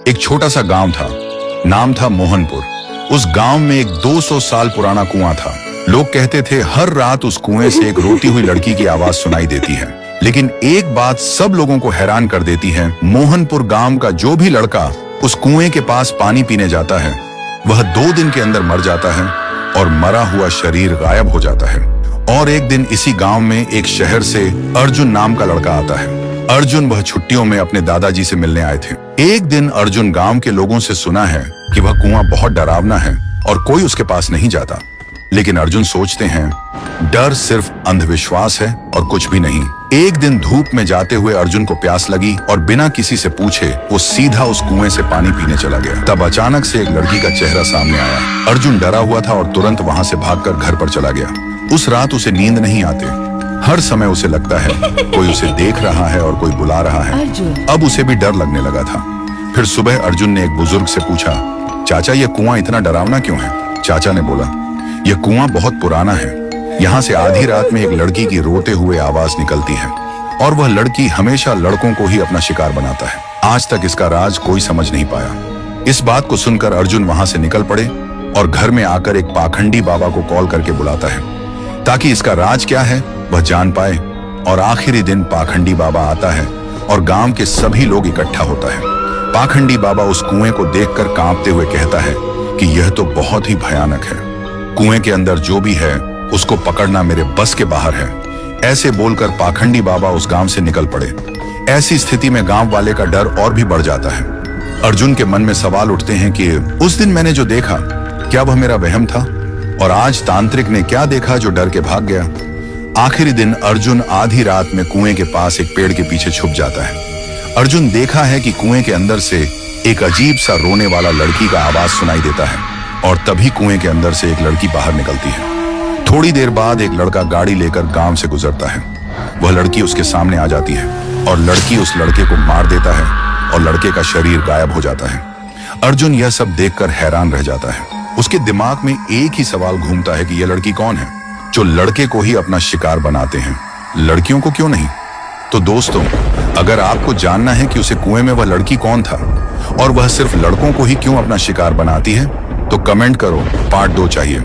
एक छोटा सा गांव था, नाम था मोहनपुर। उस गांव में एक 200 साल पुराना कुआं था। लोग कहते थे हर रात उस कुएं से एक रोती हुई लड़की की आवाज सुनाई देती है। लेकिन एक बात सब लोगों को हैरान कर देती है, मोहनपुर गांव का जो भी लड़का उस कुएं के पास पानी पीने जाता है वह 2 दिन के अंदर मर जाता है और मरा हुआ शरीर गायब हो जाता है। और एक दिन इसी गांव में एक शहर से अर्जुन नाम का लड़का आता है। अर्जुन वह छुट्टियों में अपने दादाजी से मिलने आए थे। एक दिन अर्जुन गांव के लोगों से सुना है कि वह कुआं बहुत डरावना है और कोई उसके पास नहीं जाता। लेकिन अर्जुन सोचते हैं डर सिर्फ अंधविश्वास है और कुछ भी नहीं। एक दिन धूप में जाते हुए अर्जुन को प्यास लगी और बिना किसी से पूछे वो सीधा उस कुएं से पानी पीने चला गया। तब अचानक से एक लड़की का चेहरा सामने आया। अर्जुन डरा हुआ था और तुरंत वहां से भागकर घर पर चला गया। उस रात उसे नींद नहीं आती। हर समय उसे लगता है कोई उसे देख रहा है और कोई बुला रहा है। अब उसे भी डर लगने लगा था। फिर सुबह अर्जुन ने एक बुजुर्ग से पूछा, चाचा ये कुआं इतना डरावना क्यों है? चाचा ने बोला, यह कुआं बहुत पुराना है। यहाँ से आधी रात में एक लड़की की रोते हुए आवाज निकलती है और वह लड़की हमेशा लड़कों को ही अपना शिकार बनाता है। आज तक इसका राज कोई समझ नहीं पाया। इस बात को सुनकर अर्जुन वहां से निकल पड़े और घर में आकर एक पाखंडी बाबा को कॉल करके बुलाता है ताकि इसका राज क्या है वह जान पाए। और आखिरी दिन पाखंडी बाबा आता है और गांव के सभी लोग इकट्ठा होता है। पाखंडी बाबा उस कुएं को देखकर कांपते हुए कहता है कि यह तो बहुत ही भयानक है। कुएं के अंदर जो भी है उसको पकड़ना मेरे बस के बाहर है। ऐसे बोलकर पाखंडी बाबा उस गांव से निकल पड़े। ऐसी स्थिति में गांव वाले का डर और भी बढ़ जाता है। अर्जुन के मन में सवाल उठते हैं कि उस दिन मैंने जो देखा क्या वह मेरा वहम था, और आज तांत्रिक ने क्या देखा जो डर के भाग गया। आखिरी दिन अर्जुन आधी रात में कुएं के पास एक पेड़ के पीछे छुप जाता है। अर्जुन देखा है कि कुएं के अंदर से एक अजीब सा रोने वाला लड़की का आवाज सुनाई देता है और तभी कुएं के अंदर से एक लड़की बाहर निकलती है। थोड़ी देर बाद एक लड़का गाड़ी लेकर गांव से गुजरता है। वह लड़की उसके सामने आ जाती है और लड़की उस लड़के को मार देता है और लड़के का शरीर गायब हो जाता है। अर्जुन यह सब देखकर हैरान रह जाता है। उसके दिमाग में एक ही सवाल घूमता है कि यह लड़की कौन है जो लड़के को ही अपना शिकार बनाते हैं, लड़कियों को क्यों नहीं? तो दोस्तों, अगर आपको जानना है कि उसे कुएं में वह लड़की कौन था और वह सिर्फ लड़कों को ही क्यों अपना शिकार बनाती है तो कमेंट करो, पार्ट 2 चाहिए।